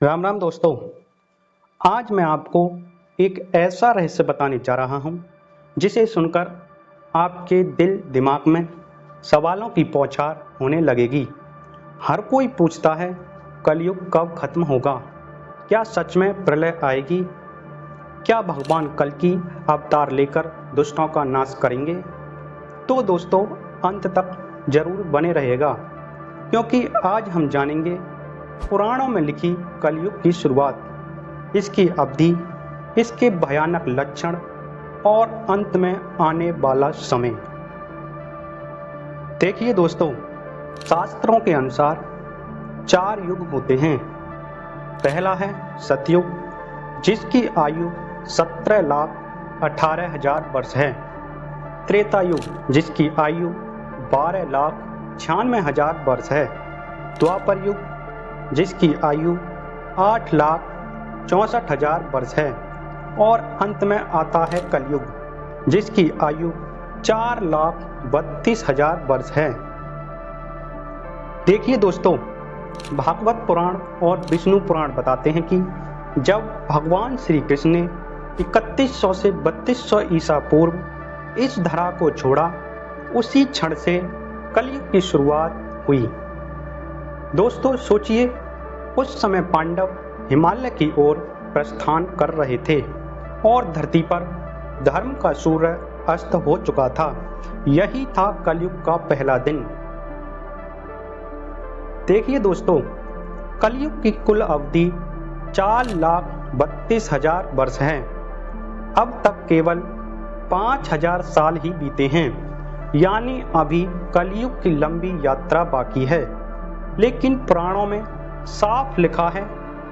राम राम दोस्तों। आज मैं आपको एक ऐसा रहस्य बताने जा रहा हूं जिसे सुनकर आपके दिल दिमाग में सवालों की बौछार होने लगेगी। हर कोई पूछता है कलयुग कब खत्म होगा, क्या सच में प्रलय आएगी, क्या भगवान कल की अवतार लेकर दुष्टों का नाश करेंगे। तो दोस्तों अंत तक जरूर बने रहेगा, क्योंकि आज हम जानेंगे पुराणों में लिखी कलयुग की शुरुआत, इसकी अवधि, इसके भयानक लक्षण और अंत में आने वाला समय। देखिए दोस्तों, शास्त्रों के अनुसार 4 युग होते हैं। पहला है सतयुग, जिसकी आयु 17,18,000 वर्ष है। त्रेता युग, जिसकी आयु 12,96,000 वर्ष है। द्वापर युग, जिसकी आयु 8,64,000 वर्ष है। और अंत में आता है कलयुग, जिसकी आयु 4,32,000 वर्ष है। देखिए दोस्तों, भागवत पुराण और विष्णु पुराण बताते हैं कि जब भगवान श्री कृष्ण ने 3100 से 3200 ईसा पूर्व इस धरा को छोड़ा, उसी क्षण से कलयुग की शुरुआत हुई। दोस्तों सोचिए, उस समय पांडव हिमालय की ओर प्रस्थान कर रहे थे और धरती पर धर्म का सूर्य अस्त हो चुका था। यही था कलयुग का पहला दिन। देखिए दोस्तों, कलयुग की कुल अवधि 4,32,000 वर्ष है। अब तक केवल 5,000 साल ही बीते हैं, यानी अभी कलयुग की लंबी यात्रा बाकी है। लेकिन पुराणों में साफ लिखा है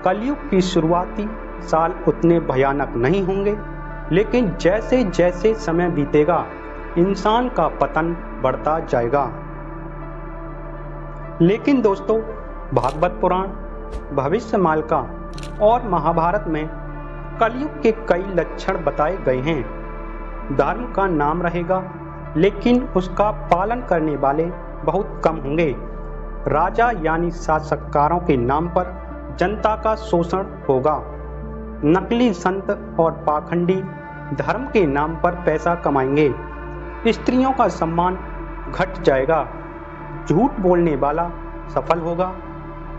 कलयुग की शुरुआती साल उतने भयानक नहीं होंगे, लेकिन जैसे जैसे समय बीतेगा इंसान का पतन बढ़ता जाएगा। लेकिन दोस्तों, भागवत पुराण, भविष्यमालिका और महाभारत में कलयुग के कई लक्षण बताए गए हैं। धर्म का नाम रहेगा, लेकिन उसका पालन करने वाले बहुत कम होंगे। राजा यानी शासककारों के नाम पर जनता का शोषण होगा। नकली संत और पाखंडी धर्म के नाम पर पैसा कमाएंगे। स्त्रियों का सम्मान घट जाएगा। झूठ बोलने वाला सफल होगा,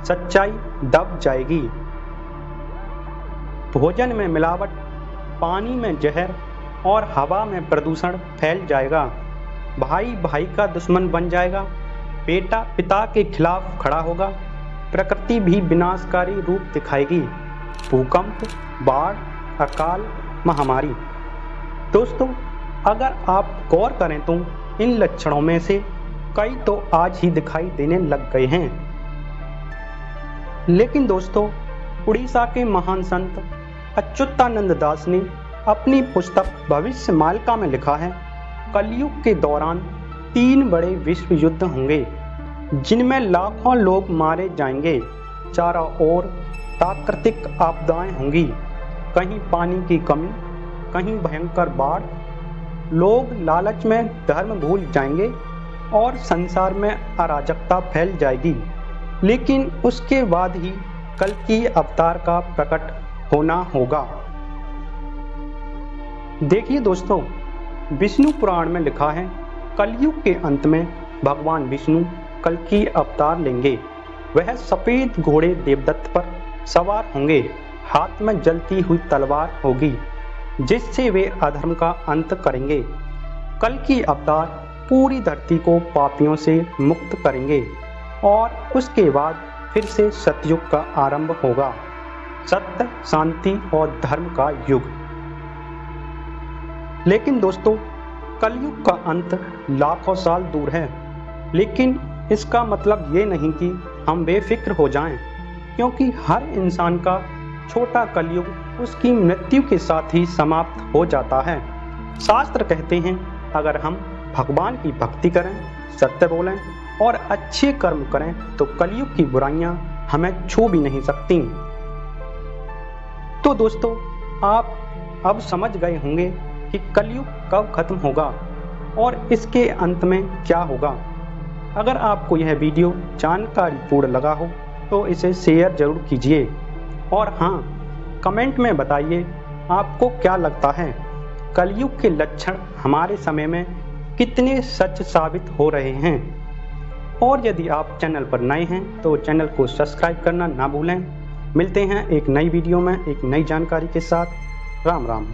सच्चाई दब जाएगी। भोजन में मिलावट, पानी में जहर और हवा में प्रदूषण फैल जाएगा। भाई भाई का दुश्मन बन जाएगा। बेटा पिता के खिलाफ खड़ा होगा। प्रकृति भी विनाशकारी रूप दिखाएगी। भूकंप, बाढ़, अकाल, महामारी। दोस्तों, अगर आप गौर करें तो इन लक्षणों में से कई तो आज ही दिखाई देने लग गए हैं। लेकिन दोस्तों, उड़ीसा के महान संत अच्युतानंद दास ने अपनी पुस्तक भविष्यमालिका में लिखा है, कलयुग के दौरान 3 बड़े विश्व युद्ध होंगे, जिनमें लाखों लोग मारे जाएंगे। चारों ओर प्राकृतिक आपदाएं होंगी, कहीं पानी की कमी, कहीं भयंकर बाढ़। लोग लालच में धर्म भूल जाएंगे और संसार में अराजकता फैल जाएगी। लेकिन उसके बाद ही कल की अवतार का प्रकट होना होगा। देखिए दोस्तों, विष्णु पुराण में लिखा है कलयुग के अंत में भगवान विष्णु कल की अवतार लेंगे। वह सफेद घोड़े देवदत्त पर सवार होंगे। हाथ में जलती हुई तलवार होगी, जिससे वे अधर्म का अंत करेंगे। कल की अवतार पूरी धरती को पापियों से मुक्त करेंगे और उसके बाद फिर से सतयुग का आरंभ होगा। सत्य, शांति और धर्म का युग। लेकिन दोस्तों, कलयुग का अंत लाखों साल दूर है, लेकिन इसका मतलब ये नहीं कि हम बेफिक्र हो जाएं, क्योंकि हर इंसान का छोटा कलयुग उसकी मृत्यु के साथ ही समाप्त हो जाता है। शास्त्र कहते हैं, अगर हम भगवान की भक्ति करें, सत्य बोलें और अच्छे कर्म करें तो कलयुग की बुराइयां हमें छू भी नहीं सकती। तो दोस्तों, आप अब समझ गए होंगे कि कलयुग कब खत्म होगा और इसके अंत में क्या होगा। अगर आपको यह वीडियो जानकारीपूर्ण लगा हो तो इसे शेयर जरूर कीजिए और हाँ, कमेंट में बताइए आपको क्या लगता है, कलयुग के लक्षण हमारे समय में कितने सच साबित हो रहे हैं। और यदि आप चैनल पर नए हैं तो चैनल को सब्सक्राइब करना ना भूलें। मिलते हैं एक नई वीडियो में एक नई जानकारी के साथ। राम राम।